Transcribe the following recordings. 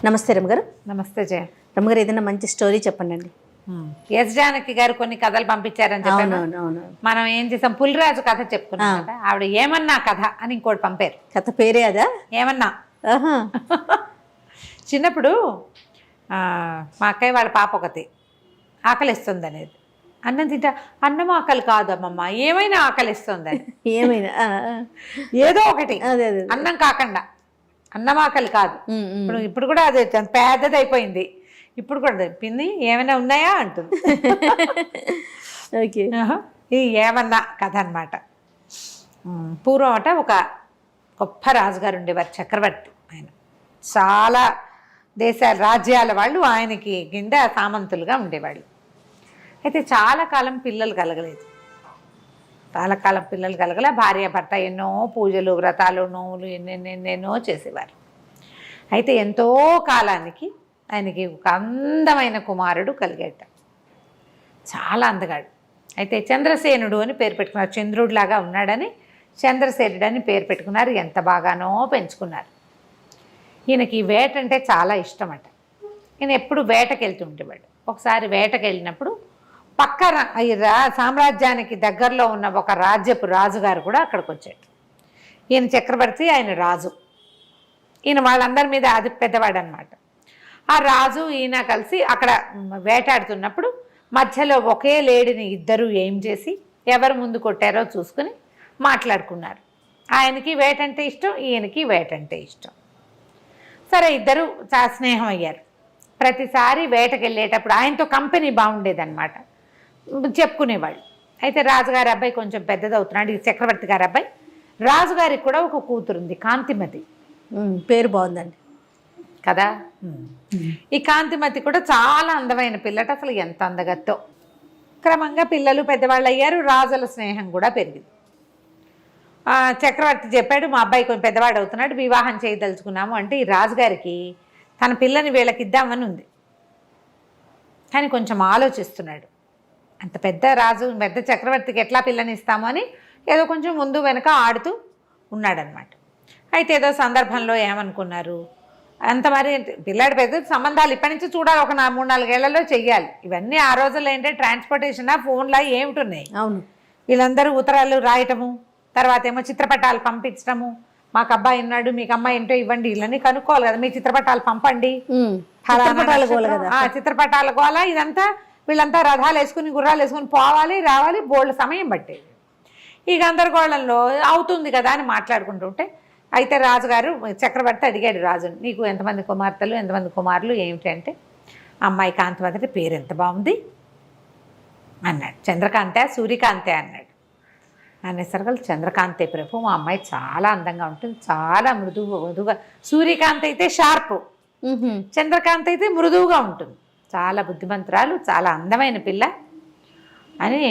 నమస్తే రమ్మగారు. నమస్తే జయ. రమ్మగారు, ఏదైనా మంచి స్టోరీ చెప్పండి. ఎస్ జానకి గారు కొన్ని కథలు పంపించారని చెప్పాను. మనం ఏం చేసాం, పులిరాజు కథ చెప్పుకున్నాం కదా, ఆవిడ ఏమన్నా కథ అని ఇంకోటి పంపారు. కథ పేరే అదా? ఏమన్నా. చిన్నప్పుడు మా అక్కయ్య వాళ్ళ పాప ఒకటి ఆకలిస్తుంది అనేది, అన్నం తింటా, అన్నం ఆకలి కాదమ్మమ్మ, ఏమైనా ఆకలిస్తుంది అని. ఏమైనా ఏదో ఒకటి, అన్నం కాకుండా, అన్నం ఆకలి కాదు. ఇప్పుడు కూడా అదే పెద్దది అయిపోయింది. ఇప్పుడు కూడా పిన్ని ఏమైనా ఉన్నాయా అంటుంది. ఓకే, ఈ ఏమన్నా కథ అనమాట. పూర్వం అట ఒక గొప్ప రాజుగారు ఉండేవారు, చక్రవర్తి. ఆయన చాలా దేశాల రాజ్యాల వాళ్ళు ఆయనకి కింద సామంతులుగా ఉండేవాళ్ళు. అయితే చాలా కాలం పిల్లలు కలగలేదు. చాలా కాలం పిల్లలు కలగల. భార్య భర్త ఎన్నో పూజలు, వ్రతాలు, నోములు ఎన్నెన్నెన్నెన్నో చేసేవారు. అయితే ఎంతో కాలానికి ఆయనకి ఒక అందమైన కుమారుడు కలిగేట, చాలా అందగాడు. అయితే చంద్రసేనుడు అని పేరు పెట్టుకున్నారు. చంద్రుడిలాగా ఉన్నాడని చంద్రసేనుడు అని పేరు పెట్టుకున్నారు. ఎంత బాగానో పెంచుకున్నారు. ఈయనకి వేట అంటే చాలా ఇష్టమట. ఈయన ఎప్పుడు వేటకి వెళ్తుండేవాడు. ఒకసారి వేటకి వెళ్ళినప్పుడు పక్క సామ్రాజ్యానికి దగ్గరలో ఉన్న ఒక రాజ్యపు రాజుగారు కూడా అక్కడికి వచ్చాడు. ఈయన చక్రవర్తి, ఆయన రాజు. ఈయన వాళ్ళందరి మీద అది పెద్దవాడు అనమాట. ఆ రాజు ఈయన కలిసి అక్కడ వేటాడుతున్నప్పుడు మధ్యలో ఒకే లేడిని ఇద్దరు ఏం చేసి ఎవరు ముందు కొట్టారో చూసుకుని మాట్లాడుకున్నారు. ఆయనకి వేట అంటే ఇష్టం, ఈయనకి వేట అంటే ఇష్టం. సరే, ఇద్దరు చాలా స్నేహం అయ్యారు. ప్రతిసారి వేటకి వెళ్ళేటప్పుడు ఆయనతో కంపెనీ బాగుండేదన్నమాట, చెప్పుకునేవాళ్ళు. అయితే రాజుగారి అబ్బాయి కొంచెం పెద్దదవుతున్నాడు, ఈ చక్రవర్తి గారి అబ్బాయి. రాజుగారికి కూడా ఒక కూతురుంది, కాంతిమతి. పేరు బాగుందండి కదా. ఈ కాంతిమతి కూడా చాలా అందమైన పిల్లట. అసలు ఎంత అందగత్తో. క్రమంగా పిల్లలు పెద్దవాళ్ళు అయ్యారు. రాజుల స్నేహం కూడా పెరిగింది. చక్రవర్తి చెప్పాడు, మా అబ్బాయి కొంచెం పెద్దవాడు అవుతున్నాడు, వివాహం చేయదలుచుకున్నాము అంటే ఈ రాజుగారికి తన పిల్లని వీళ్ళకి ఇద్దామని ఉంది. కానీ కొంచెం ఆలోచిస్తున్నాడు. అంత పెద్ద రాజు, పెద్ద చక్రవర్తికి ఎట్లా పిల్లని ఇస్తామో అని ఏదో కొంచెం ముందు వెనక ఆడుతూ ఉన్నాడనమాట. అయితే ఏదో సందర్భంలో ఏమనుకున్నారు, అంత మరి పిల్లాడి పెద్ద సంబంధాలు ఇప్పటి నుంచి చూడాలి, ఒక 3-4 ఏళ్లలో చెయ్యాలి. ఇవన్నీ ఆ రోజుల్లో ఏంటంటే ట్రాన్స్పోర్టేషన్, ఫోన్లా ఏమిటున్నాయి. అవును, వీళ్ళందరూ వీళ్ళందరూ ఉత్తరాలు రాయటము, తర్వాత ఏమో చిత్రపటాలు పంపించడము. మాకు అబ్బాయి ఉన్నాడు, మీకు అమ్మాయి ఏంటో ఇవ్వండి, ఇళ్ళని కనుక్కోవాలి కదా. మీ చిత్రపటాలు పంపండి, చిత్రపటాల గోల ఇదంతా. వీళ్ళంతా రథాలు వేసుకుని, గుర్రాలు వేసుకుని పోవాలి, రావాలి, బోల్డ్ సమయం పట్టేది. ఈ గందరగోళంలో అవుతుంది కదా అని మాట్లాడుకుంటుంటే, అయితే రాజుగారు, చక్రవర్తి అడిగాడు రాజుని, నీకు ఎంతమంది కుమార్తెలు, ఎంతమంది కుమారులు, ఏమిటి అంటే, అమ్మాయి కాంతిమతి పేరు ఎంత బాగుంది అన్నాడు. చంద్రకాంతే, సూర్యకాంతే అన్నాడు. అనేసరికి చంద్రకాంతే ప్రభు, మా అమ్మాయి చాలా అందంగా ఉంటుంది, చాలా మృదువుగా. సూర్యకాంత్ అయితే షార్ప్, చంద్రకాంత్ అయితే మృదువుగా ఉంటుంది, చాలా బుద్ధిమంతురాలు, చాలా అందమైన పిల్ల అని.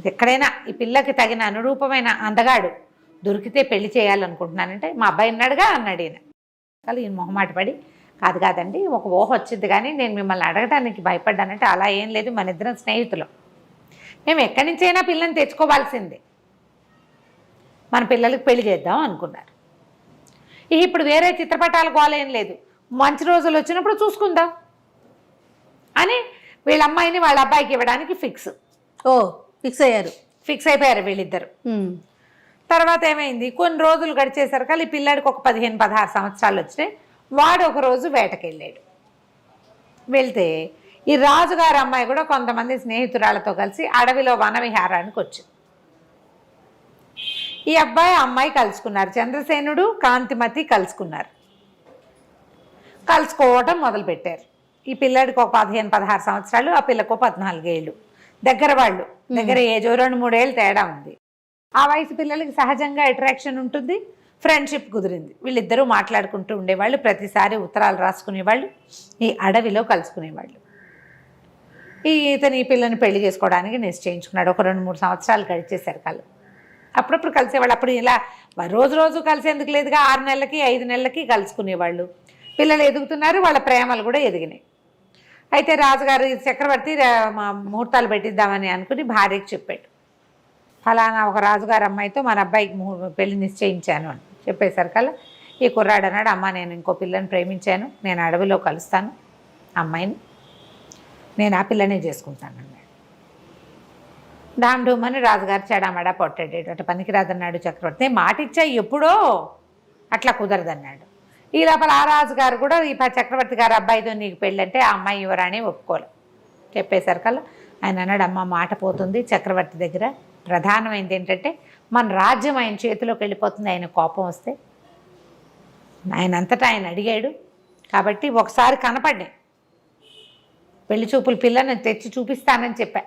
ఎక్కడైనా ఈ పిల్లకి తగిన అనురూపమైన అందగాడు దొరికితే పెళ్లి చేయాలనుకుంటున్నానంటే, మా అబ్బాయి ఉన్నాడుగా అన్నాడు ఈయన. కానీ ఈయన మొహమాట పడి, కాదండి, ఒక ఊహ వచ్చింది కానీ నేను మిమ్మల్ని అడగడానికి భయపడ్డానంటే, అలా ఏం లేదు, మన ఇద్దరం స్నేహితులం, మేము ఎక్కడి నుంచైనా పిల్లని తెచ్చుకోవాల్సిందే, మన పిల్లలకి పెళ్లి చేద్దాం అనుకున్నారు. ఇప్పుడు వేరే చిత్రపటాల గోల ఏం లేదు, మంచి రోజులు వచ్చినప్పుడు చూసుకుందాం అని వీళ్ళ అమ్మాయిని వాళ్ళ అబ్బాయికి ఇవ్వడానికి ఫిక్స్ అయిపోయారు వీళ్ళిద్దరు. తర్వాత ఏమైంది, కొన్ని రోజులు గడిచేసరికి ఈ పిల్లాడికి ఒక 15-16 సంవత్సరాలు వచ్చినాయి. వాడు ఒక రోజు వేటకెళ్ళాడు. వెళ్తే ఈ రాజుగారి అమ్మాయి కూడా కొంతమంది స్నేహితురాలతో కలిసి అడవిలో వనవిహారానికి వచ్చింది. ఈ అబ్బాయి అమ్మాయి కలుసుకున్నారు. చంద్రసేనుడు, కాంతిమతి కలుసుకున్నారు. కలుసుకోవటం మొదలుపెట్టారు. ఈ పిల్లాడికి ఒక 15-16 సంవత్సరాలు, ఆ పిల్లకు 14 ఏళ్ళు. దగ్గర వాళ్ళు, దగ్గర ఏజో 2-3 ఏళ్ళు తేడా ఉంది. ఆ వయసు పిల్లలకి సహజంగా అట్రాక్షన్ ఉంటుంది, ఫ్రెండ్షిప్ కుదిరింది. వీళ్ళిద్దరూ మాట్లాడుకుంటూ ఉండేవాళ్ళు, ప్రతిసారి ఉత్తరాలు రాసుకునేవాళ్ళు, ఈ అడవిలో కలుసుకునేవాళ్ళు. ఈ పిల్లని పెళ్లి చేసుకోవడానికి నిశ్చయించుకున్నాడు. ఒక 2-3 సంవత్సరాలు గడిచేశారు కళ్ళు. అప్పుడప్పుడు కలిసేవాళ్ళు. అప్పుడు ఇలా రోజు కలిసేందుకు లేదుగా, 6 నెలలకి 5 నెలలకి కలుసుకునేవాళ్ళు. పిల్లలు ఎదుగుతున్నారు, వాళ్ళ ప్రేమలు కూడా ఎదిగినాయి. అయితే రాజుగారు, చక్రవర్తి ముహూర్తాలు పెట్టిద్దామని అనుకుని భార్యకి చెప్పాడు, ఫలానా ఒక రాజుగారి అమ్మాయితో మన అబ్బాయికి పెళ్లి నిశ్చయించాను అని చెప్పేసరికల్లా ఈ కుర్రాడు అన్నాడు, అమ్మ నేను ఇంకో పిల్లని ప్రేమించాను, నేను అడవిలో కలుస్తాను అమ్మాయిని, నేను ఆ పిల్లనే చేసుకుంటాను అన్నాడు. డామ్ డూమ్ అని రాజుగారు చెడామడా పొట్టాడు. అటు పనికి రాదన్నాడు చక్రవర్తి. మాట ఇచ్చా ఎప్పుడో, అట్లా కుదరదన్నాడు. ఈ లోపల ఆ రాజుగారు కూడా ఈ చక్రవర్తి గారు అబ్బాయితో నీకు పెళ్ళంటే ఆ అమ్మాయి యువరాణి ఒప్పుకోలే. చెప్పేసరికల్లా ఆయన అన్నాడు, అమ్మ మాట పోతుంది చక్రవర్తి దగ్గర, ప్రధానమైనది ఏంటంటే మన రాజ్యం ఆయన చేతిలోకి వెళ్ళిపోతుంది, ఆయన కోపం వస్తే. ఆయన అంతటా ఆయన అడిగాడు కాబట్టి ఒకసారి కనపడ్డాయి పెళ్లి చూపులు, పిల్లని తెచ్చి చూపిస్తానని చెప్పా,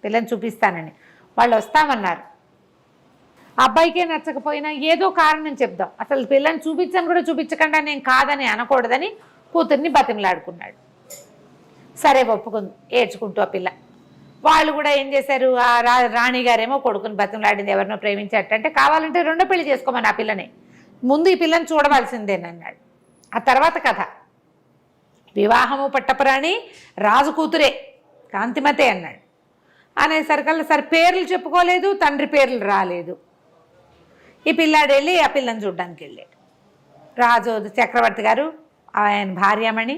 పిల్లని చూపిస్తానని. వాళ్ళు వస్తామన్నారు. అబ్బాయికే నచ్చకపోయినా ఏదో కారణం చెప్దాం, అసలు పిల్లని చూపించని కూడా చూపించకుండా నేను కాదని అనకూడదని కూతుర్ని బతిమలాడుకున్నాడు. సరే ఒప్పుకుంది, ఏడ్చుకుంటూ ఆ పిల్ల. వాళ్ళు కూడా ఏం చేశారు, ఆ రాణిగారేమో కొడుకుని బతిమలాడింది, ఎవరినో ప్రేమించటంటే కావాలంటే రెండో పెళ్లి చేసుకోమని ఆ పిల్లని, ముందు ఈ పిల్లని చూడవలసిందేనన్నాడు. ఆ తర్వాత కథ, వివాహము పట్టపురాణి రాజు కూతురే కాంతిమతే అన్నాడు. అనేసరికల్లా సరే పేర్లు చెప్పుకోలేదు, తండ్రి పేర్లు రాలేదు. ఈ పిల్లాడు వెళ్ళి ఆ పిల్లని చూడ్డానికి వెళ్ళాడు. రాజు చక్రవర్తి గారు ఆయన భార్యమణి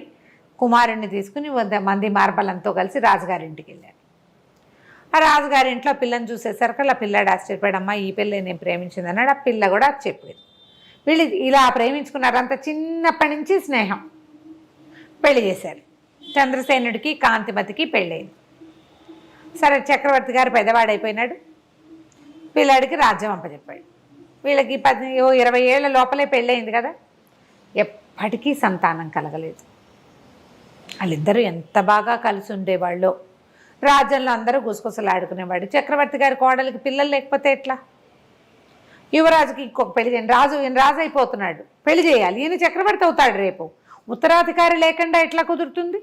కుమారుణ్ణి తీసుకుని 100 మంది మార్బలంతో కలిసి రాజుగారింటికి వెళ్ళారు. ఆ రాజుగారింట్లో పిల్లని చూసేసరికి ఆ పిల్లాడు ఆశ్చర్యపోయాడమ్మా, ఈ పిల్ల నేను ప్రేమించింది అన్నాడు. ఆ పిల్ల కూడా చెప్పేది. వీళ్ళు ఇలా ప్రేమించుకున్నారు, అంత చిన్నప్పటి నుంచి స్నేహం. పెళ్లి చేశారు. చంద్రసేనుడికి కాంతిమతికి పెళ్ళయింది. సరే చక్రవర్తి గారు పెద్దవాడైపోయినాడు, పిల్లాడికి రాజ్యం అప్పచెప్పాడు. వీళ్ళకి 20 ఏళ్ల లోపలే పెళ్ళయింది కదా, ఎప్పటికీ సంతానం కలగలేదు. వాళ్ళిద్దరూ ఎంత బాగా కలిసి ఉండేవాళ్ళు. రాజ్యంలో అందరూ గుసగుసలాడుకునేవాడు. చక్రవర్తి గారి కోడలికి పిల్లలు లేకపోతే ఎట్లా? యువరాజుకి ఇంకొక పెళ్లి చేయండి, ఈయన రాజు అయిపోతున్నాడు, పెళ్లి చేయాలి, ఈయన చక్రవర్తి అవుతాడు రేపు, ఉత్తరాధికారి లేకుండా ఎట్లా కుదురుతుంది?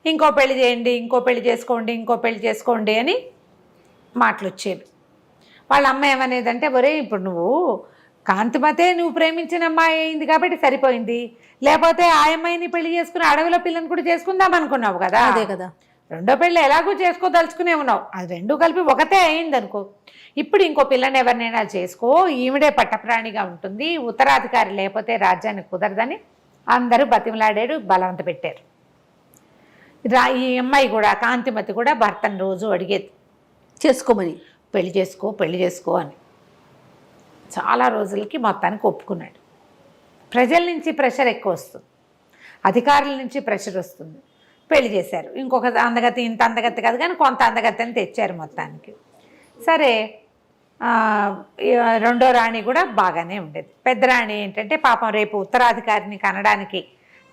ఇంకో పెళ్లి చేయండి, ఇంకో పెళ్లి చేసుకోండి, ఇంకో పెళ్లి చేసుకోండి అని మాటలు వచ్చేవి. వాళ్ళ అమ్మ ఏమనేదంటే, ఒరే ఇప్పుడు నువ్వు కాంతిమతే నువ్వు ప్రేమించిన అమ్మాయి అయింది కాబట్టి సరిపోయింది, లేకపోతే ఆ అమ్మాయిని పెళ్లి చేసుకుని అడవిలో పిల్లని కూడా చేసుకుందాం అనుకున్నావు కదా, అదే కదా, రెండో పెళ్ళి ఎలాగో చేసుకోదలుచుకునే ఉన్నావు, అది రెండు కలిపి ఒకటే అయింది అనుకో, ఇప్పుడు ఇంకో పిల్లని ఎవరినైనా చేసుకో, ఈవిడే పట్టప్రాణిగా ఉంటుంది, ఉత్తరాధికారి లేకపోతే రాజ్యానికి కుదరదని అందరూ బతిమలాడాడు, బలవంత పెట్టారు. ఈ అమ్మాయి కూడా కాంతిమతి కూడా భర్తను రోజు అడిగేది చేసుకోమని, పెళ్లి చేసుకో పెళ్లి చేసుకో అని. చాలా రోజులకి మొత్తానికి ఒప్పుకున్నాడు. ప్రజల నుంచి ప్రెషర్ ఎక్కువ వస్తుంది, అధికారుల నుంచి ప్రెషర్ వస్తుంది. పెళ్లి చేశారు. ఇంకొక అందగతి, ఇంత అందగతి కాదు కానీ కొంత అందగతిని తెచ్చారు మొత్తానికి. సరే రెండో రాణి కూడా బాగానే ఉండేది. పెద్ద రాణి ఏంటంటే పాపం రేపు ఉత్తరాధికారిని కనడానికి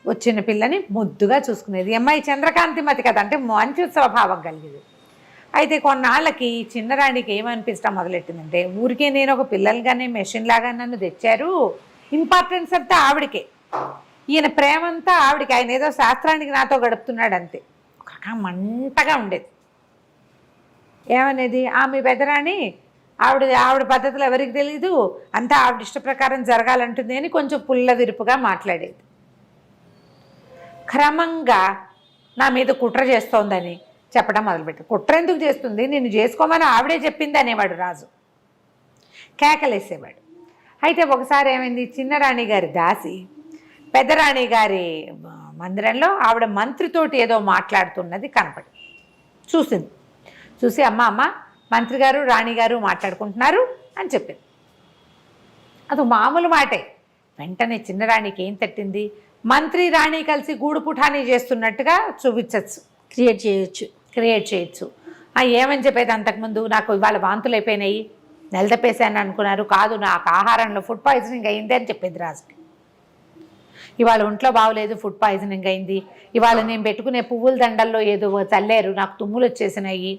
వచ్చిన పిల్లని ముద్దుగా చూసుకునేది. ఈ అమ్మాయి చంద్రకాంతిమతి కదా, అంటే మంచి స్వభావం కలిగేది. అయితే కొన్నాళ్ళకి చిన్నరాణికి ఏమనిపించడం మొదలెట్టిందంటే, ఊరికే నేను ఒక పిల్లలుగానే మెషిన్ లాగా నన్ను తెచ్చారు, ఇంపార్టెన్స్ అంతా ఆవిడికే, ఈయన ప్రేమంతా ఆవిడికి, ఆయన ఏదో శాస్త్రానికి నాతో గడుపుతున్నాడు అంతే. ఒక మంటగా ఉండేది. ఏమనేది, ఆమె పెద్దరాణి ఆవిడ పద్ధతులు ఎవరికి తెలీదు, అంతా ఆవిడ ఇష్ట ప్రకారం జరగాలంటుంది అని కొంచెం పుల్ల విరుపుగా మాట్లాడేది. క్రమంగా నా మీద కుట్ర చేస్తోందని చెప్పడం మొదలుపెట్టాడు. కుట్ర ఎందుకు చేస్తుంది, నిన్ను చేసుకోమని ఆవిడే చెప్పింది అనేవాడు రాజు, కేకలేసేవాడు. అయితే ఒకసారి ఏమైంది, చిన్నరాణి గారి దాసి పెద్దరాణి గారి మందిరంలో ఆవిడ మంత్రితోటి ఏదో మాట్లాడుతున్నది కనపడి చూసింది. చూసి అమ్మ మంత్రి గారు రాణిగారు మాట్లాడుకుంటున్నారు అని చెప్పింది. అది మామూలు మాటే. వెంటనే చిన్నరాణికి ఏం తట్టింది, మంత్రి రాణి కలిసి గూడు పుఠానీ చేస్తున్నట్టుగా చూపించచ్చు, క్రియేట్ చేయొచ్చు. ఏమని చెప్పేది, అంతకుముందు నాకు ఇవాళ వాంతులు అయిపోయినాయి, నెలతప్పేసాను అనుకున్నారు, కాదు నాకు ఆహారంలో ఫుడ్ పాయిజనింగ్ అయింది అని చెప్పేది రాజుకి. ఇవాళ ఒంట్లో బాగోలేదు, ఫుడ్ పాయిజనింగ్ అయింది, ఇవాళ నేను పెట్టుకునే పువ్వుల దండల్లో ఏదో చల్లారు, నాకు తుమ్ములు వచ్చేసినాయి,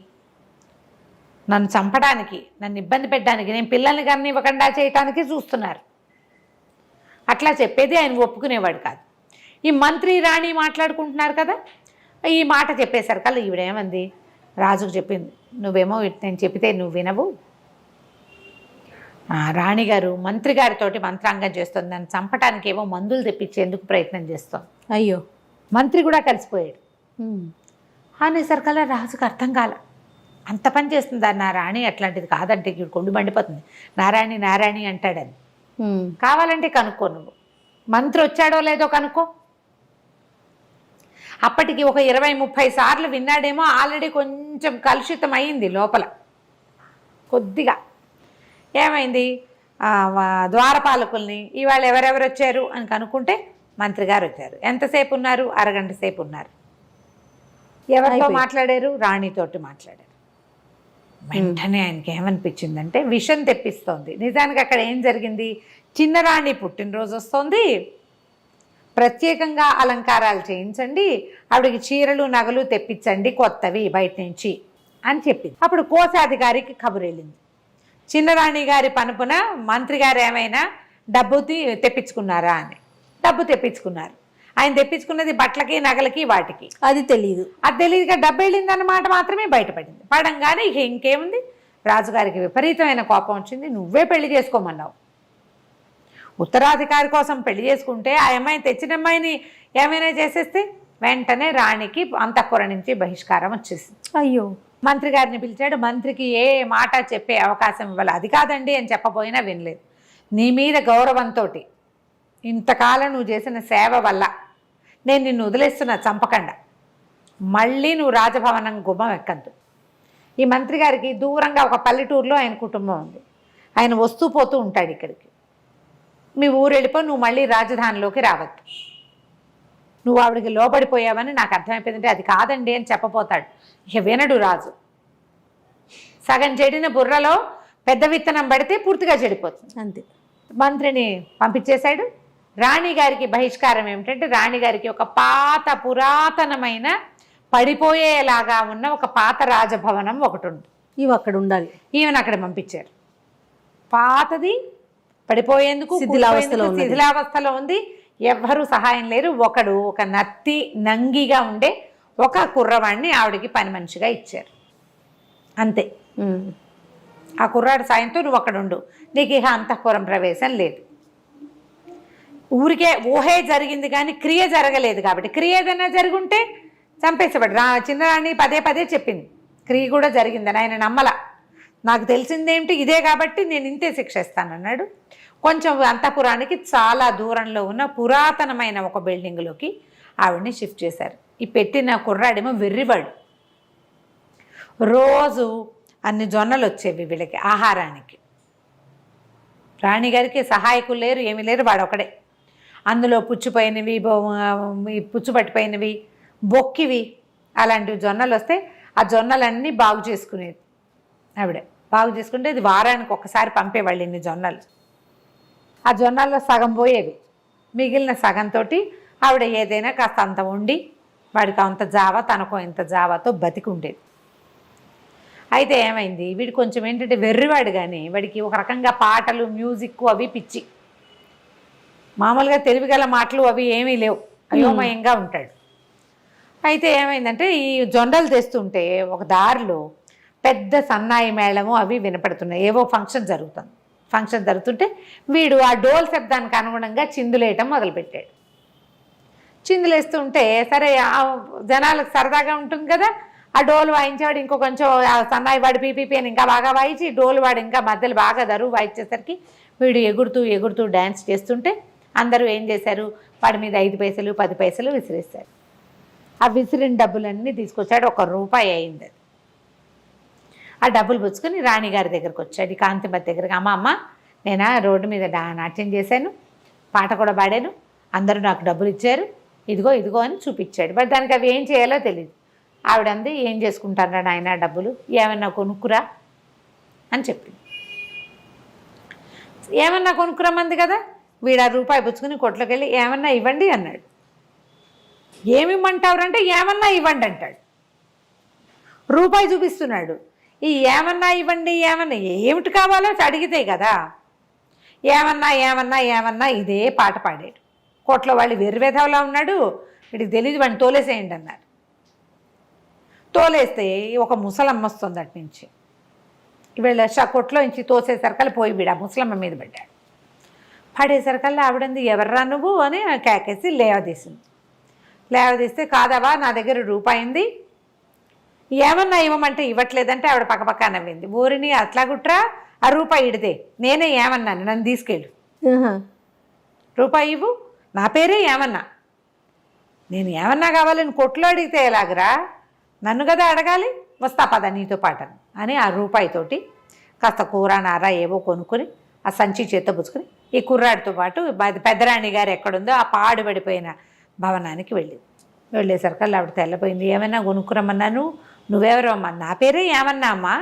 నన్ను చంపడానికి, నన్ను ఇబ్బంది పెట్టడానికి, నేను పిల్లల్ని కానీ ఇవ్వకుండా చేయటానికి చూస్తున్నారు, అట్లా చెప్పేది. ఆయన ఒప్పుకునేవాడు కాదు. ఈ మంత్రి రాణి మాట్లాడుకుంటున్నారు కదా, ఈ మాట చెప్పేసరికల్లా ఈవిడేమంది, రాజుకు చెప్పింది, నువ్వేమో నేను చెప్తే నువ్వు వినవు, రాణిగారు మంత్రి గారితోటి మంత్రాంగం చేస్తుంది, నన్ను చంపటానికి ఏమో మందులు తెప్పించేందుకు ప్రయత్నం చేస్తాం. అయ్యో, మంత్రి కూడా కలిసిపోయాడు. అనేసరికల్లా రాజుకు అర్థం కాల, అంత పని చేస్తుందా నా రాణి, అట్లాంటిది కాదంటే కొండు మండిపోతుంది, నారాయణి నారాయణి అంటాడని. కావాలంటే కనుక్కో నువ్వు, మంత్రి వచ్చాడో లేదో కనుక్కో. అప్పటికి ఒక 20-30 సార్లు విన్నాడేమో. ఆల్రెడీ కొంచెం కలుషితం అయింది లోపల కొద్దిగా. ఏమైంది, ద్వారపాలకుల్ని ఇవాళ ఎవరెవరు వచ్చారు అని కనుక్కుంటే మంత్రి గారు వచ్చారు. ఎంతసేపు ఉన్నారు? అరగంట సేపు ఉన్నారు. ఎవరితో మాట్లాడారు? రాణితోటి మాట్లాడారు. వెంటనే ఆయనకి ఏమనిపించిందంటే విషం తెప్పిస్తోంది. నిజానికి అక్కడ ఏం జరిగింది, చిన్న రాణి పుట్టినరోజు వస్తోంది, ప్రత్యేకంగా అలంకారాలు చేయించండి, ఆవిడకి చీరలు నగలు తెప్పించండి కొత్తవి బయట నుంచి అని చెప్పింది. అప్పుడు కోశాధికారికి కబురు వెళ్ళింది, చిన్నరాణి గారి పనుపున మంత్రి గారు ఏమైనా డబ్బు తెప్పించుకున్నారా అని. డబ్బు తెప్పించుకున్నారు. ఆయన తెప్పించుకున్నది బట్టలకి నగలకి వాటికి. అది తెలియదు. అది తెలియదుగా డబ్బు వెళ్ళిందన్నమాట మాత్రమే బయటపడింది. పడంగానే ఇక ఇంకేముంది, రాజుగారికి విపరీతమైన కోపం వచ్చింది. నువ్వే పెళ్లి చేసుకోమన్నావు, ఉత్తరాధికారి కోసం పెళ్లి చేసుకుంటే ఆ అమ్మాయిని తెచ్చిన అమ్మాయిని ఏమైనా చేసేస్తే వెంటనే రాణికి అంతఃపురం నుంచి బహిష్కారం వచ్చేసింది. అయ్యో. మంత్రి గారిని పిలిచాడు. మంత్రికి ఏ మాట చెప్పే అవకాశం ఇవ్వాలి. అది కాదండి అని చెప్పబోయినా వినలేదు. నీ మీద గౌరవంతో ఇంతకాలం నువ్వు చేసిన సేవ వల్ల నేను నిన్ను వదిలేస్తున్నా, చంపకుండా. మళ్ళీ నువ్వు రాజభవనం గుమ్మం ఎక్కద్దు. ఈ మంత్రి గారికి దూరంగా ఒక పల్లెటూరులో ఆయన కుటుంబం ఉంది. ఆయన వస్తూ పోతూ ఉంటాడు ఇక్కడికి. మీ ఊరు వెళ్ళిపో, నువ్వు మళ్ళీ రాజధానిలోకి రావద్దు. నువ్వు ఆవిడకి లోబడిపోయావని నాకు అర్థమైపోయిందంటే అది కాదండి అని చెప్పపోతాడు. ఇక వినడు రాజు. సగం చెడిన బుర్రలో పెద్ద విత్తనం పడితే పూర్తిగా చెడిపోతుంది. అంతే. మంత్రిని పంపించేశాడు. రాణిగారికి బహిష్కారం ఏమిటంటే, రాణిగారికి ఒక పాత పురాతనమైన పడిపోయేలాగా ఉన్న ఒక పాత రాజభవనం ఒకటి ఉంది. ఇవి అక్కడ ఉండాలి. ఈమెను అక్కడ పంపించారు. పాతది, పడిపోయేందుకు శిథిలావస్థలో ఉంది. ఎవ్వరూ సహాయం లేరు. ఒక నత్తి నంగిగా ఉండే ఒక కుర్రవాడిని ఆవిడకి పని మనిషిగా ఇచ్చారు. అంతే. ఆ కుర్రాడి సాయంతో నువ్వు అక్కడ ఉండు, నీకు ఇక అంతఃపురం ప్రవేశం లేదు. ఊరికే ఊహే జరిగింది కానీ క్రియ జరగలేదు. కాబట్టి క్రియ ఏదైనా జరుగుంటే చంపేసేవాడు. చిన్నరాణి పదే పదే చెప్పింది క్రియ కూడా జరిగిందని. ఆయన నమ్మల. నాకు తెలిసిందేమిటి ఇదే కాబట్టి నేను ఇంతే శిక్ష ఇస్తానన్నాడు. కొంచెం అంతఃపురానికి చాలా దూరంలో ఉన్న పురాతనమైన ఒక బిల్డింగ్లోకి ఆవిడని షిఫ్ట్ చేశారు. ఈ పెట్టిన కుర్రాడేమో వెర్రివాడు. రోజు అన్ని జొన్నలు వచ్చేవి వీళ్ళకి ఆహారానికి. రాణిగారికి సహాయకులు లేరు, ఏమీ లేరు, వాడు ఒకడే. అందులో పుచ్చిపోయినవి, పుచ్చుపట్టిపోయినవి, బొక్కివి అలాంటివి జొన్నలు వస్తే ఆ జొన్నలన్నీ బాగు చేసుకునేది ఆవిడ. బాగు చేసుకుంటే ఇది వారానికి ఒకసారి పంపేవాళ్ళు ఇన్ని జొన్నలు. ఆ జొన్నల్లో సగం పోయేవి. మిగిలిన సగంతో ఆవిడ ఏదైనా కాస్త అంత వండి వాడికి అంత జావా, తనకో ఇంత జావాతో బతికి ఉండేది. అయితే ఏమైంది, వీడు కొంచెం ఏంటంటే వెర్రివాడు. కానీ వాడికి ఒక రకంగా పాటలు, మ్యూజిక్ అవి పిచ్చి. మామూలుగా తెలివిగల మాటలు అవి ఏమీ లేవు, అయోమయంగా ఉంటాడు. అయితే ఏమైందంటే ఈ జొండలు తెస్తుంటే ఒక దారిలో పెద్ద సన్నాయి మేళము అవి వినపడుతున్నాయి. ఏవో ఫంక్షన్ జరుగుతుంది. ఫంక్షన్ జరుగుతుంటే వీడు ఆ డోల్ శబ్దానికి అనుగుణంగా చిందులేయటం మొదలుపెట్టాడు. చిందులేస్తుంటే సరే జనాలకు సరదాగా ఉంటుంది కదా, ఆ డోలు వాయించేవాడు ఇంకో కొంచెం సన్నాయి వాడు పీపీపీ అని ఇంకా బాగా వాయించి, డోలు వాడు ఇంకా మధ్యలో బాగా దరువు వాయించేసరికి వీడు ఎగురుతూ ఎగురుతూ డ్యాన్స్ చేస్తుంటే అందరూ ఏం చేశారు, వాడి మీద 5 పైసలు 10 పైసలు విసిరేశారు. ఆ విసిరిన డబ్బులన్నీ తీసుకొచ్చాడు. 1 రూపాయి అయింది. ఆ డబ్బులు పుచ్చుకొని రాణిగారి దగ్గరకు వచ్చాడు, కాంతిమతి దగ్గరకు. అమ్మ నేను రోడ్డు మీద నాట్యం చేశాను, పాట కూడా పాడాను, అందరూ నాకు డబ్బులు ఇచ్చారు, ఇదిగో ఇదిగో అని చూపించాడు. బట్ దానికి అవి ఏం చేయాలో తెలియదు. ఆవిడంది, ఏం చేసుకుంటారా నాయన డబ్బులు, ఏమన్నా కొనుక్కురా అని చెప్పింది. ఏమన్నా కొనుక్కురమ్మంది కదా. వీడు ఆ రూపాయి పుచ్చుకుని కొట్లోకి వెళ్ళి ఏమన్నా ఇవ్వండి అన్నాడు. ఏమిమ్మంటావురంటే ఏమన్నా ఇవ్వండి అంటాడు. రూపాయి చూపిస్తున్నాడు. ఈ ఏమన్నా ఇవ్వండి, ఏమన్నా ఏమిటి కావాలో అడిగితే కదా. ఏమన్నా ఏమన్నా ఏమన్నా ఇదే పాట పాడాడు. కోట్లో వాళ్ళు వెర్రివేధవలా ఉన్నాడు, వీడికి తెలియదు, వాడిని తోలేసేయండి అన్నారు. తోలేస్తే ఒక ముసలమ్మ వస్తుంది అటు నుంచి. వీళ్ళ కొట్లో నుంచి తోసేసరికల్లా పోయి వీడు ఆ ముసలమ్మ మీద పడ్డాడు. పడేసరికల్లా ఆవిడంది, ఎవర్రా నువ్వు అని కేకేసి లేవదీసింది. లేవదీస్తే, కాదవా నా దగ్గర రూపాయి ఉంది, ఏమన్నా ఇవ్వమంటే ఇవ్వట్లేదంటే ఆవిడ పక్కపక్క నవ్వింది. ఊరిని అట్లా గుట్రా, ఆ రూపాయి ఇడితే నేనే ఏమన్నాను, నన్ను తీసుకెళ్ళు, రూపాయి ఇవ్వు, నా పేరే ఏమన్నా. నేను ఏమన్నా కావాలని కొట్లో అడిగితే ఎలాగరా, నన్ను కదా అడగాలి, వస్తా పద నీతో పాటను అని ఆ రూపాయితోటి కాస్త కూర నార ఏవో కొనుక్కొని ఆ సంచి చేత్తో పుచ్చుకొని ఈ కుర్రాడితో పాటు పెద్దరాణి గారు ఎక్కడుందో ఆ పాడుపడిపోయిన భవనానికి వెళ్ళేసరికల్లా ఆవిడ తెల్లపోయింది. ఏమైనా కొనుక్కురమ్మన్నాను, నువ్వెవరో అమ్మా, నా పేరే ఏమన్నా అమ్మా,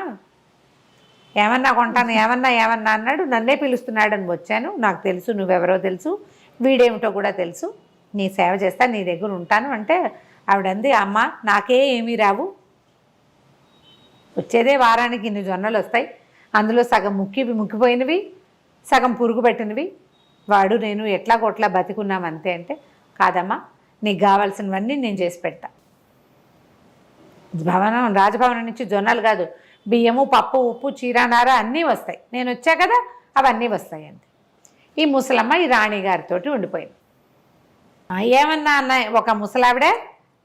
ఏమన్నా కొంటాను, ఏమన్నా అన్నాడు, నన్నే పిలుస్తున్నాడని వచ్చాను, నాకు తెలుసు నువ్వెవరో తెలుసు, వీడేమిటో కూడా తెలుసు, నీ సేవ చేస్తా, నీ దగ్గర ఉంటాను అంటే ఆవిడంది, అమ్మ నాకే ఏమీ రావు, వచ్చేదే వారానికి ఇన్ని జొన్నలు వస్తాయి, అందులో సగం ముక్కిపోయినవి, సగం పురుగు పెట్టినవి, వాడు నేను ఎట్లా కొట్లా బతికున్నాం అంతే అంటే, కాదమ్మా నీకు కావాల్సినవన్నీ నేను చేసి పెడతా. రాజభవనం నుంచి జొన్నలు కాదు, బియ్యము పప్పు ఉప్పు చీరానార అన్నీ వస్తాయి, నేను వచ్చా కదా అవన్నీ వస్తాయి అంతే. ఈ ముసలమ్మ ఈ రాణిగారితో ఉండిపోయింది. ఏమన్నా అన్న ఒక ముసలావిడ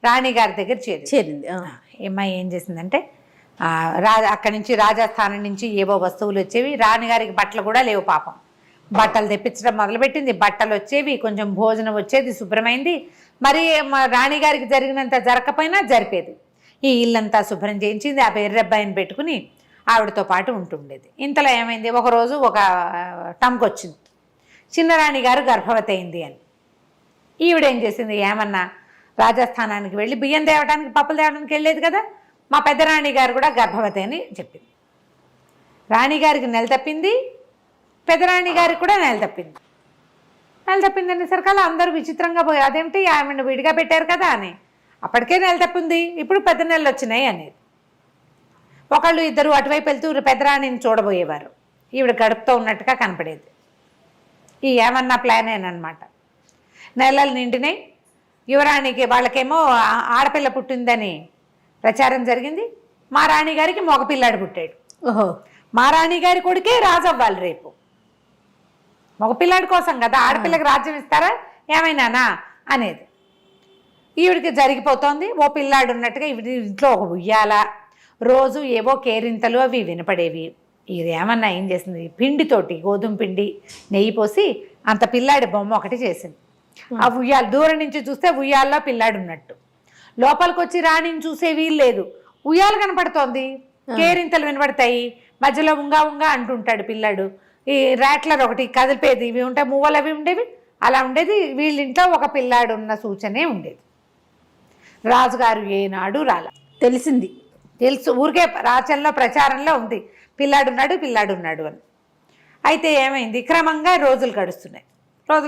రాణిగారి దగ్గర చేరింది. ఏమ్మాయి ఏం చేసిందంటే అక్కడి నుంచి రాజస్థానం నుంచి ఏవో వస్తువులు వచ్చేవి, రాణిగారికి బట్టలు కూడా లేవు పాపం, బట్టలు తెప్పించడం మొదలుపెట్టింది, బట్టలు వచ్చేవి, కొంచెం భోజనం వచ్చేది, శుభ్రమైంది. మరి రాణిగారికి జరిగినంత జరగకపోయినా జరిపేది. ఈ ఇల్లంతా శుభ్రం చేయించింది, ఆ ఎర్రబ్బాయిని పెట్టుకుని ఆవిడతో పాటు ఉంటుండేది. ఇంతలో ఏమైంది, ఒకరోజు ఒక టంక్ వచ్చింది, చిన్నరాణి గారు గర్భవతి అయింది అని. ఈవిడేం చేసింది, ఏమన్నా రాజస్థానానికి వెళ్ళి బియ్యం తేవడానికి పప్పులు తేవడానికి వెళ్ళేది కదా, మా పెద్దరాణి గారు కూడా గర్భవతి అని చెప్పింది. రాణిగారికి నెల తప్పింది, పెద్దరాణి గారికి కూడా నెల తప్పింది. అనేసరికల్లా అందరూ విచిత్రంగా పోయి, అదేమిటి ఆమెను విడిగా పెట్టారు కదా అని. అప్పటికే నెల తప్పింది, ఇప్పుడు పెద్ద నెలలు వచ్చినాయి అనేది. ఒకళ్ళు ఇద్దరు అటువైపు వెళ్తూ పెద్దరాణిని చూడబోయేవారు, ఈవిడ గడుపుతూ ఉన్నట్టుగా కనపడేది. ఈ ఏమన్నా ప్లానేనమాట. నెలలు నిండినాయి, యువరాణికి వాళ్ళకేమో ఆడపిల్ల పుట్టిందని ప్రచారం జరిగింది, మా రాణిగారికి మగపిల్లాడు పుట్టాడు. ఓహో, మా రాణిగారి కొడుకే రాజు అవ్వాలి రేపు, మగపిల్లాడి కోసం కదా, ఆడపిల్లకి రాజ్యం ఇస్తారా ఏమైనానా అనేది. ఈవిడికి జరిగిపోతోంది, ఓ పిల్లాడు ఉన్నట్టుగా ఈవిడి ఇంట్లో ఒక ఉయ్యాల, రోజు ఏవో కేరింతలు అవి వినపడేవి. ఇది ఏమన్నా ఏం చేసింది, పిండితోటి గోధుమ పిండి నెయ్యి పోసి అంత పిల్లాడి బొమ్మ ఒకటి చేసింది. ఆ ఉయ్యాల దూరం నుంచి చూస్తే ఉయ్యాల్లో పిల్లాడు ఉన్నట్టు, లోపలికి వచ్చి రాణిని చూసే వీలు లేదు, ఉయ్యాల కనపడుతోంది, కేరింతలు వినపడతాయి, మధ్యలో ఉంగా అంటుంటాడు పిల్లాడు, ఈ ర్యాట్లర్ ఒకటి కదిలిపేది, ఇవి ఉంటాయి, మువ్వలు అవి ఉండేవి, అలా ఉండేది. వీళ్ళింట్లో ఒక పిల్లాడు ఉన్న సూచనే ఉండేది. రాజుగారు ఏనాడు తెలుసు, ఊరికే రాచంలో ప్రచారంలో ఉంది, పిల్లాడున్నాడు అని. అయితే ఏమైంది, క్రమంగా రోజులు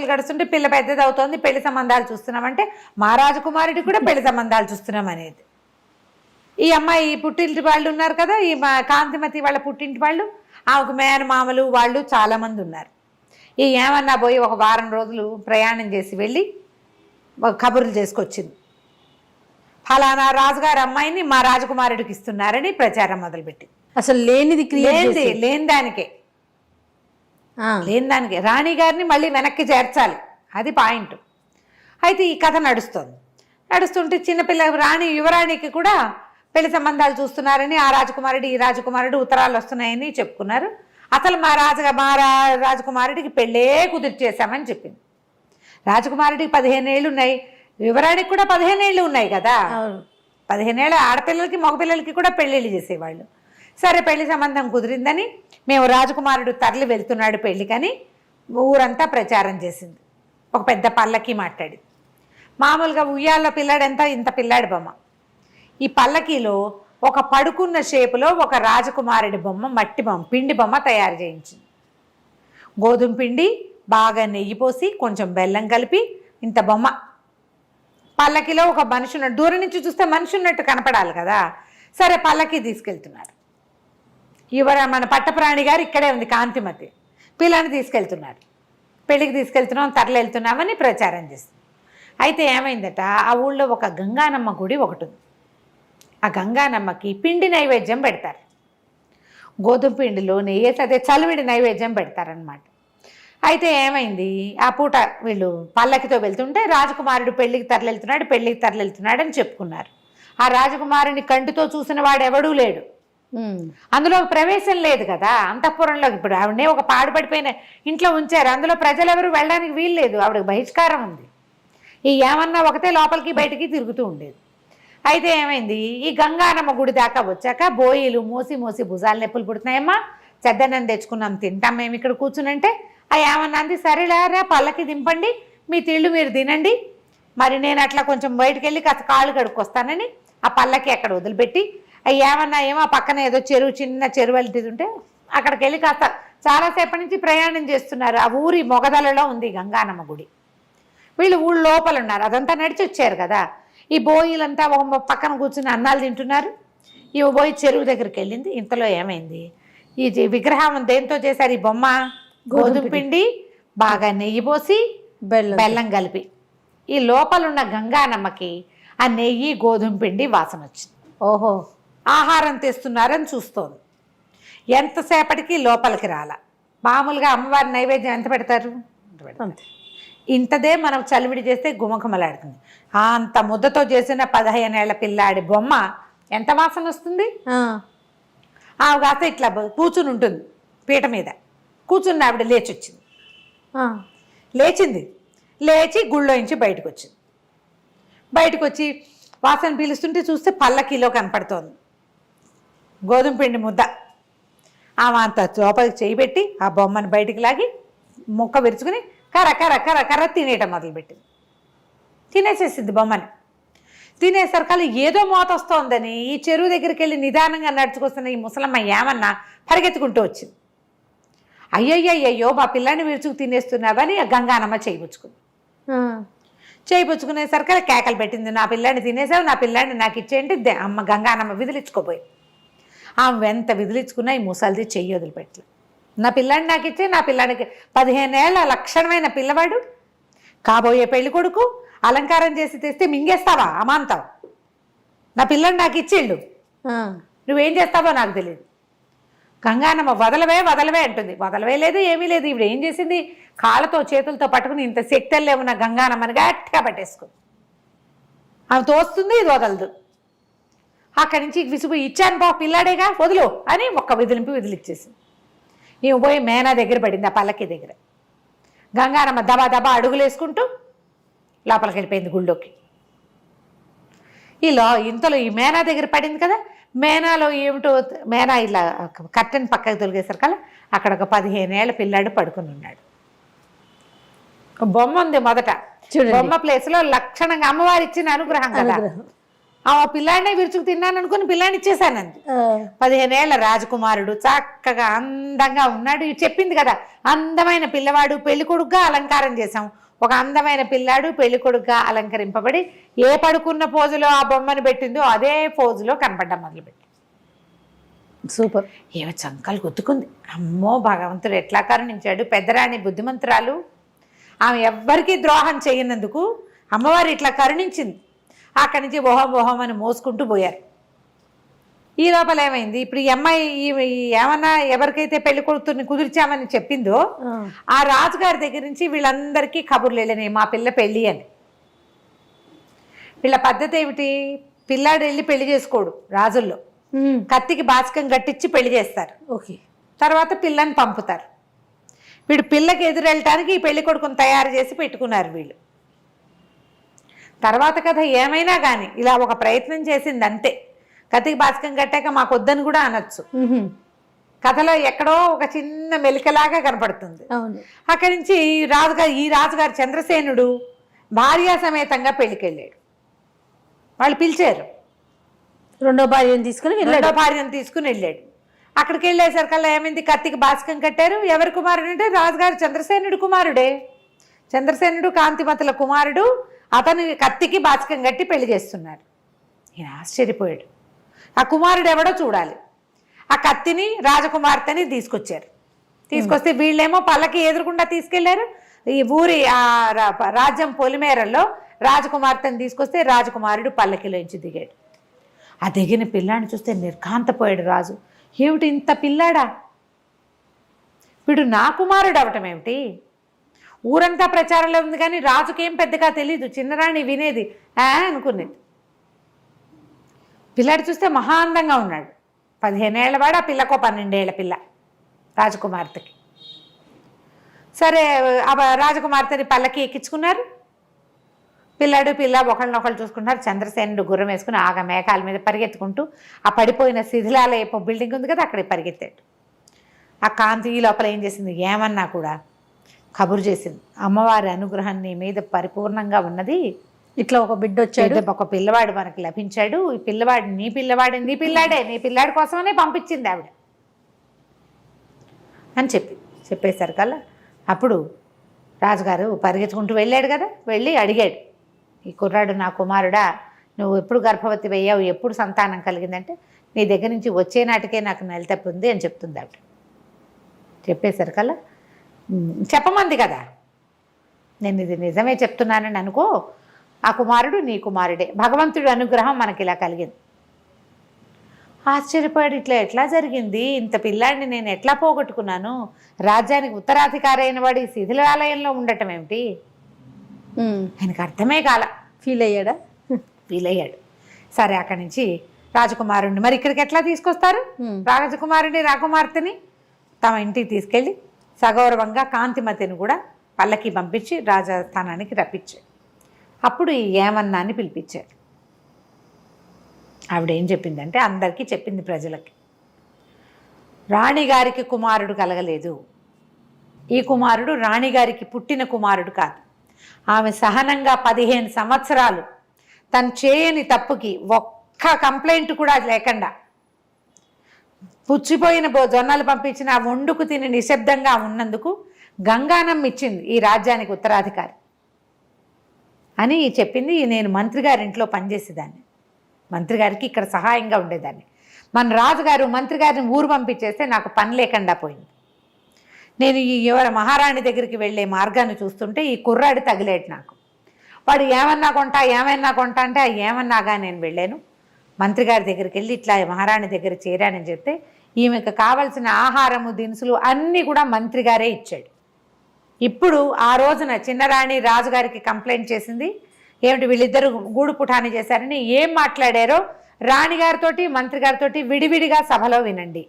గడుస్తుంటే పిల్ల పెద్దది అవుతోంది, పెళ్లి సంబంధాలు చూస్తున్నామంటే మా రాజకుమారుడికి కూడా పెళ్లి సంబంధాలు చూస్తున్నాం అనేది. ఈ అమ్మాయి పుట్టింటి వాళ్ళు ఉన్నారు కదా, ఈ కాంతిమతి వాళ్ళ పుట్టింటి వాళ్ళు, ఆమెకు మేనమామలు వాళ్ళు చాలామంది ఉన్నారు. ఈ ఏమన్నా పోయి ఒక వారం రోజులు ప్రయాణం చేసి వెళ్ళి కబుర్లు చేసుకొచ్చింది, ఫలానా రాజుగారి అమ్మాయిని మా రాజకుమారుడికి ఇస్తున్నారని ప్రచారం మొదలుపెట్టింది. అసలు లేని దానికే రాణి గారిని మళ్ళీ వెనక్కి చేర్చాలి, అది పాయింట్. అయితే ఈ కథ నడుస్తుంటే చిన్నపిల్ల యువరాణికి కూడా పెళ్లి సంబంధాలు చూస్తున్నారని ఆ రాజకుమారుడు ఈ రాజకుమారుడు ఉత్తరాలు వస్తున్నాయని చెప్పుకున్నారు. అసలు మా రాజకుమారుడికి పెళ్ళే కుదిర్చేశామని చెప్పింది. రాజకుమారుడికి 15 ఏళ్ళు ఉన్నాయి, యువరాణికి కూడా 15 ఏళ్ళు ఉన్నాయి కదా, 15 ఏళ్ళ ఆడపిల్లలకి మగపిల్లలకి కూడా పెళ్ళిళ్ళు చేసేవాళ్ళు. సరే పెళ్లి సంబంధం కుదిరిందని మేము రాజకుమారుడు తరలి వెళ్తున్నాడు పెళ్ళికని ఊరంతా ప్రచారం చేసింది. ఒక పెద్ద పల్లకి మాట్లాడి, మామూలుగా ఉయ్యాల్లో పిల్లాడంతా ఇంత పిల్లాడి బొమ్మ, ఈ పల్లకీలో ఒక పడుకున్న షేపులో ఒక రాజకుమారుడి బొమ్మ, మట్టి బొమ్మ, పిండి బొమ్మ తయారు చేయించింది. గోధుమ పిండి బాగా నెయ్యి పోసి కొంచెం బెల్లం కలిపి ఇంత బొమ్మ, పల్లకిలో ఒక మనిషి ఉన్నట్టు, దూరం నుంచి చూస్తే మనిషి ఉన్నట్టు కనపడాలి కదా. సరే పల్లకి తీసుకెళ్తున్నారు, మన పట్టప్రాణి గారు ఇక్కడే ఉంది కాంతిమతి, పిల్లని తీసుకెళ్తున్నారు, పెళ్ళికి తీసుకెళ్తున్నాం తరలి వెళ్తున్నామని ప్రచారం చేస్తుంది. అయితే ఏమైందట, ఆ ఊళ్ళో ఒక గంగానమ్మ గుడి ఒకటి ఉంది. ఆ గంగానమ్మకి పిండి నైవేద్యం పెడతారు, గోధుమ పిండిలో నెయ్యేసి అదే చలివిడి నైవేద్యం పెడతారనమాట. అయితే ఏమైంది, ఆ పూట వీళ్ళు పల్లకితో వెళ్తుంటే రాజకుమారుడు పెళ్ళికి తరలివెళ్తున్నాడు అని చెప్పుకున్నారు. ఆ రాజకుమారుని కంటితో చూసిన వాడు ఎవడూ లేడు, అందులో ప్రవేశం లేదు కదా అంతఃపురంలోకి. ఇప్పుడు ఆవిడనే ఒక పాడుపడిపోయిన ఇంట్లో ఉంచారు, అందులో ప్రజలెవరు వెళ్ళడానికి వీలు లేదు, ఆవిడకి బహిష్కారం ఉంది. ఈ ఏమన్నా ఒకటే లోపలికి బయటికి తిరుగుతూ ఉండేది. అయితే ఏమైంది, ఈ గంగానమ్మ గుడి దాకా వచ్చాక బోయిలు మోసి మోసి భుజాలు నొప్పులు పుడుతున్నాయమ్మా, చెద్దన్నం తెచ్చుకున్నాం తింటాం మేము ఇక్కడ కూర్చునంటే ఆ ఏమన్నా అంది, సరేలేరా పల్లకి దింపండి, మీ తిళ్ళు మీరు తినండి, మరి నేను అట్లా కొంచెం బయటకు వెళ్ళి కాస్త కాళ్ళు కడుక్కొస్తానని ఆ పల్లకి అక్కడ వదిలిపెట్టి ఏమన్నా ఏమో పక్కన ఏదో చెరువు చిన్న చెరువు వెళ్తుంటే అక్కడికి వెళ్ళి కాస్త చాలాసేపటి నుంచి ప్రయాణం చేస్తున్నారు. ఆ ఊరి మొగదలలో ఉంది గంగానమ్మ గుడి. వీళ్ళు ఊళ్ళో లోపల ఉన్నారు, అదంతా నడిచి వచ్చారు కదా. ఈ బోయిలంతా ఒక పక్కన కూర్చుని అన్నాలు తింటున్నారు. ఈ బోయి చెరువు దగ్గరికి వెళ్ళింది. ఇంతలో ఏమైంది, ఈ విగ్రహం దేంతో చేశారు, ఈ బొమ్మ గోధుమ పిండి బాగా నెయ్యి పోసి బెల్లం కలిపి. ఈ లోపలున్న గంగానమ్మకి ఆ నెయ్యి గోధుమ పిండి వాసన వచ్చింది. ఓహో, ఆహారం తెస్తున్నారని చూస్తోంది. ఎంతసేపటికి లోపలికి రాల. మామూలుగా అమ్మవారి నైవేద్యం ఎంత పెడతారు, ఇంతదే మనం చలివిడి చేస్తే గుమగుమలాడుతుంది. అంత ముద్దతో చేసిన 15 ఏళ్ల పిల్లాడి బొమ్మ ఎంత వాసన వస్తుంది. ఆమె కాస్త ఇట్లా కూర్చుని ఉంటుంది పీట మీద కూర్చుని ఆవిడ లేచొచ్చింది. లేచి గుళ్ళోంచి బయటకు వచ్చింది. బయటకు వచ్చి వాసన పీలుస్తుంటే చూస్తే పల్లకీలో కనపడుతోంది గోధుమ పిండి ముద్ద. ఆమె అంత లోపలికి చేయి పెట్టి ఆ బొమ్మను బయటికి లాగి ముక్క విరుచుకుని కర్ర కర్ర కర్ర కర్ర తినేయటం మొదలుపెట్టింది. తినేసేసింది బొమ్మని. తినేసరికల్లా ఏదో మోత వస్తోందని ఈ చెరువు దగ్గరికి వెళ్ళి నిదానంగా నడుచుకొస్తున్న ఈ ముసలమ్మ ఏమన్నా పరిగెత్తుకుంటూ వచ్చింది. అయ్యయ్యో మా పిల్లాన్ని విరుచుకు తినేస్తున్నావని ఆ గంగానమ్మ చేయిపుచ్చుకుంది. చేయిపుచ్చుకునేసరికి కేకలు పెట్టింది, నా పిల్లాన్ని తినేసావు, నా పిల్లాన్ని నాకు ఇచ్చేయండి. అమ్మ గంగానమ్మ విదిలించుకోపోయి ఆమె ఎంత విదిలించుకున్నా ఈ ముసలిది చెయ్యి వదిలిపెట్టలే. నా పిల్లాన్ని నాకు ఇచ్చే, నా పిల్లానికి 15 ఏళ్ల లక్షణమైన పిల్లవాడు, కాబోయే పెళ్లి కొడుకు, అలంకారం చేసి తెస్తే మింగేస్తావా అమాంతావు, నా పిల్లని నాకు ఇచ్చేళ్ళు, నువ్వేం చేస్తావో నాకు తెలియదు. గంగానమ్మ వదలవే అంటుంది. వదలవే లేదు, ఏమీ లేదు. ఇప్పుడు ఏం చేసింది, కాళ్ళతో చేతులతో పట్టుకుని ఇంత శక్తుల్లో ఉన్న గంగానమ్మని గట్టిగా పట్టేసుకుంది. ఆమె తోస్తుంది, ఇది వదలదు. అక్కడి నుంచి విసుగు, ఇచ్చాను బా పిల్లాడేగా వదులు అని ఒక్క విదిలిచ్చేసింది. ఈమె పోయి మేనా దగ్గర పడింది, ఆ పల్లకి దగ్గర. గంగానమ్మ దబా దబా అడుగులు వేసుకుంటూ లోపలికి వెళ్ళిపోయింది గుళ్ళోకి. ఇంతలో ఈ మేనా దగ్గర పడింది కదా, మేనాలో ఏమిటో మేనా ఇలా కర్టెన్ పక్కకు తొలిగేసరికల్లా అక్కడ ఒక 15 ఏళ్ల పిల్లాడు పడుకుని ఉన్నాడు. బొమ్మ ఉంది మొదట, బొమ్మ ప్లేస్లో లక్షణంగా అమ్మవారు ఇచ్చిన అనుగ్రహం కదా. ఆ పిల్లాడినే విరుచుకు తిన్నాను అనుకుని పిల్లాడిని ఇచ్చేసానండి. 15 ఏళ్ల రాజకుమారుడు చక్కగా అందంగా ఉన్నాడు. చెప్పింది కదా, అందమైన పిల్లవాడు పెళ్లి కొడుకుగా అలంకారం చేశాం. ఒక అందమైన పిల్లాడు పెళ్లి కొడుకుగా అలంకరింపబడి ఏ పడుకున్న పోజులో ఆ బొమ్మను పెట్టిందో అదే పోజులో కనపడ్డం మొదలుపెట్టి. సూపర్. ఏమో చంకలు గుద్దుకుంది. అమ్మో భగవంతుడు ఎట్లా కరుణించాడు. పెద్దరాణి బుద్ధిమంతురాలు, ఆమె ఎవ్వరికీ ద్రోహం చేయనందుకు అమ్మవారు ఇట్లా కరుణించింది. అక్కడి నుంచి ఓహం అని మోసుకుంటూ పోయారు. ఈ లోపల ఏమైంది, ఇప్పుడు ఈ అమ్మాయి ఏమన్నా ఎవరికైతే పెళ్లి కొడుకుని కుదిర్చామని చెప్పిందో ఆ రాజుగారి దగ్గర నుంచి వీళ్ళందరికీ కబుర్లు వెళ్ళినాయి, మా పిల్ల పెళ్ళి అని. వీళ్ళ పద్ధతి ఏమిటి, పిల్లాడు వెళ్ళి పెళ్లి చేసుకోడు రాజుల్లో. కత్తికి బాచకం కట్టించి పెళ్లి చేస్తారు. ఓకే. తర్వాత పిల్లని పంపుతారు. వీడు పిల్లకి ఎదురెళ్ళటానికి ఈ పెళ్లి కొడుకుని తయారు చేసి పెట్టుకున్నారు వీళ్ళు. తర్వాత కథ ఏమైనా కానీ ఇలా ఒక ప్రయత్నం చేసింది అంతే. కత్తికి బాచకం కట్టాక మాకు వద్దని కూడా అనొచ్చు. కథలో ఎక్కడో ఒక చిన్న మెలికలాగా కనపడుతుంది. అక్కడి నుంచి ఈ రాజుగారు చంద్రసేనుడు భార్యా సమేతంగా పెళ్లికి వెళ్ళాడు. వాళ్ళు పిలిచారు, రెండో భార్యను తీసుకుని వెళ్ళాడు. అక్కడికి వెళ్ళేసరికల్లా ఏమైంది, కత్తికి బాచకం కట్టారు. ఎవరి కుమారుడు అంటే రాజుగారు చంద్రసేనుడు కుమారుడే. చంద్రసేనుడు కాంతిమతుల కుమారుడు. అతను కత్తికి బాచకం కట్టి పెళ్లి చేస్తున్నారు. ఈయన ఆశ్చర్యపోయాడు. ఆ కుమారుడు ఎవడో చూడాలి. ఆ కత్తిని రాజకుమార్తెని తీసుకొస్తే వీళ్ళేమో పల్లకి ఎదురుకుండా తీసుకెళ్లారు. ఈ ఊరి రాజ్యం పొలిమేరల్లో రాజకుమార్తెని తీసుకొస్తే రాజకుమారుడు పల్లకిలోంచి దిగాడు. ఆ దిగిన పిల్లాడిని చూస్తే నిర్ఘాంతపోయాడు రాజు. ఏమిటి ఇంత పిల్లాడా, వీడు నా కుమారుడు అవటం ఏమిటి? ఊరంతా ప్రచారంలో ఉంది కానీ రాజుకేం పెద్దగా తెలీదు. చిన్నరాణి వినేది అనుకునేది. పిల్లాడు చూస్తే మహా అందంగా ఉన్నాడు. 15 ఏళ్లవాడు, ఆ పిల్లకు 12 ఏళ్ల పిల్ల రాజకుమార్తెకి. సరే రాజకుమార్తెని పల్లకి ఎక్కించుకున్నారు. పిల్లాడు పిల్ల ఒకళ్ళనొకళ్ళు చూసుకుంటారు. చంద్రసేనుడు గుర్రం వేసుకుని ఆగ మేఘాల మీద పరిగెత్తుకుంటూ ఆ పడిపోయిన శిథిలాలయపు బిల్డింగ్ ఉంది కదా అక్కడికి పరిగెత్తాడు. ఆ కాంతి ఈ లోపల ఏం చేసింది, ఏమన్నా కూడా కబురు చేసింది, అమ్మవారి అనుగ్రహం నీ మీద పరిపూర్ణంగా ఉన్నది, ఇట్లా ఒక బిడ్డ వచ్చాడు, ఒక పిల్లవాడు మనకి లభించాడు, ఈ పిల్లవాడు నీ పిల్లాడే, నీ పిల్లాడి కోసమనే పంపించింది ఆవిడ అని చెప్పేసరికల్లా అప్పుడు రాజుగారు పరిగెత్తుకుంటూ వెళ్ళాడు కదా, వెళ్ళి అడిగాడు, ఈ కుర్రాడు నా కుమారుడా, నువ్వు ఎప్పుడు గర్భవతి అయ్యావు, ఎప్పుడు సంతానం కలిగిందంటే నీ దగ్గర నుంచి వచ్చే నాటికే నాకు నెల తప్పి ఉంది అని చెప్తుంది ఆవిడ. చెప్పేసరికల్లా చెప్పమంది కదా, నేను ఇది నిజమే చెప్తున్నానని అనుకో, ఆ కుమారుడు నీ కుమారుడే, భగవంతుడి అనుగ్రహం మనకి ఇలా కలిగింది. ఆశ్చర్యపోయాడు, ఎట్లా జరిగింది, ఇంత పిల్లాడిని నేను ఎట్లా పోగొట్టుకున్నాను, రాజ్యానికి ఉత్తరాధికారి అయిన వాడు ఈ శిథిలాలయంలో ఉండటం ఏమిటి, ఆయనకు అర్థమే కాల. ఫీల్ అయ్యాడు. సరే అక్కడి నుంచి రాజకుమారుణ్ణి మరి ఇక్కడికి ఎట్లా తీసుకొస్తారు, రాజకుమారుని రాకుమార్తెని తమ ఇంటికి తీసుకెళ్ళి సగౌరవంగా కాంతిమతిని కూడా పల్లకి పంపించి రాజస్థానానికి రప్పించాడు. అప్పుడు ఈ ఏమన్నాన్ని పిలిపించాడు. ఆవిడ ఏం చెప్పిందంటే అందరికీ చెప్పింది ప్రజలకి, రాణిగారికి కుమారుడు కలగలేదు, ఈ కుమారుడు రాణిగారికి పుట్టిన కుమారుడు కాదు, ఆమె సహనంగా 15 సంవత్సరాలు తను చేయని తప్పుకి ఒక్క కంప్లైంట్ కూడా లేకుండా పుచ్చిపోయిన జొన్నలు పంపించిన ఆ వండుకు తిని నిశ్శబ్దంగా ఉన్నందుకు గంగానం ఇచ్చింది ఈ రాజ్యానికి ఉత్తరాధికారి అని చెప్పింది. నేను మంత్రి గారి ఇంట్లో పనిచేసేదాన్ని, మంత్రి గారికి ఇక్కడ సహాయంగా ఉండేదాన్ని, మన రాజుగారు మంత్రి గారిని ఊరు పంపించేస్తే నాకు పని లేకుండా పోయింది. నేను ఈ ఎవరి మహారాణి దగ్గరికి వెళ్ళే మార్గాన్ని చూస్తుంటే ఈ కుర్రాడు తగిలేడు నాకు, వాడు ఏమన్నా కొంటా అంటే ఏమన్నాగా నేను వెళ్ళాను, మంత్రి గారి దగ్గరికి వెళ్ళి ఇట్లా మహారాణి దగ్గర చేరానని చెప్తే ఈమెకు కావలసిన ఆహారము దినుసులు అన్నీ కూడా మంత్రి గారే ఇచ్చాడు. ఇప్పుడు ఆ రోజున చిన్నరాణి రాజుగారికి కంప్లైంట్ చేసింది, ఏమిటి వీళ్ళిద్దరూ గూడు పుఠాని చేశారని, ఏం మాట్లాడారో రాణిగారితోటి మంత్రి గారితో విడివిడిగా సభలో వినండి.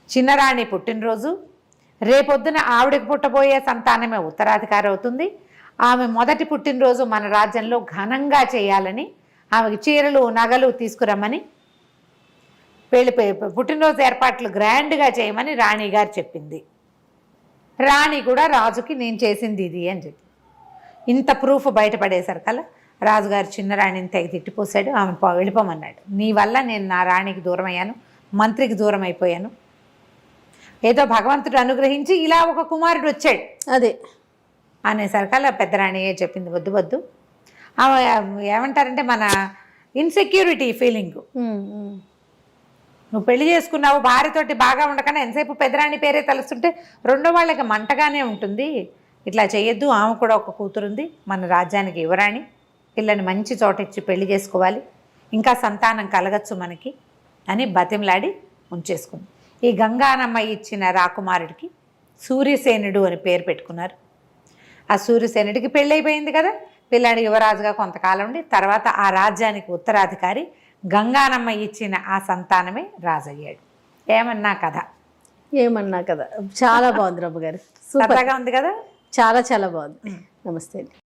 చిన్నరాణి పుట్టినరోజు, రేపొద్దున ఆవిడకి పుట్టబోయే సంతానమే ఉత్తరాధికారి అవుతుంది, ఆమె మొదటి పుట్టినరోజు మన రాజ్యంలో ఘనంగా చేయాలని, ఆమెకి చీరలు నగలు తీసుకురమ్మని, పుట్టినరోజు ఏర్పాట్లు గ్రాండ్గా చేయమని రాణిగారు చెప్పింది. రాణి కూడా రాజుకి నేను చేసింది ఇది అని చెప్పి ఇంత ప్రూఫ్ బయటపడేసరికల్లా రాజుగారు చిన్నరాణిని తెగ తిట్టిపోసాడు, ఆమె వెళ్ళిపోమన్నాడు. నీ వల్ల నేను నా రాణికి దూరం అయ్యాను, మంత్రికి దూరం అయిపోయాను, ఏదో భగవంతుడు అనుగ్రహించి ఇలా ఒక కుమారుడు వచ్చాడు అదే అనేసరికల్లా పెద్దరాణియే చెప్పింది, వద్దు ఆమె ఏమంటారంటే మన ఇన్సెక్యూరిటీ ఫీలింగ్, నువ్వు పెళ్లి చేసుకున్నావు భార్యతోటి బాగా ఉండకన్నా ఎంతసేపు పెద్దరాణి పేరే తలుస్తుంటే రెండో వాళ్ళకి మంటగానే ఉంటుంది, ఇట్లా చేయొద్దు, ఆమె కూడా ఒక కూతురుంది, మన రాజ్యానికి యువరాణి, పిల్లని మంచి చోట ఇచ్చి పెళ్లి చేసుకోవాలి, ఇంకా సంతానం కలగచ్చు మనకి అని బతిమలాడి ఉంచేసుకుంది. ఈ గంగానమ్మ ఇచ్చిన రాకుమారుడికి సూర్యసేనుడు అని పేరు పెట్టుకున్నారు. ఆ సూర్యసేనుడికి పెళ్ళైపోయింది కదా, పిల్లాడి యువరాజుగా కొంతకాలం ఉండి తర్వాత ఆ రాజ్యానికి ఉత్తరాధికారి గంగానమ్మ ఇచ్చిన ఆ సంతానమే రాజయ్యాడు. ఏమన్నా కథ చాలా బాగుంది రమ్మ గారు, సూపర్గా ఉంది కదా, చాలా బాగుంది. నమస్తే అండి.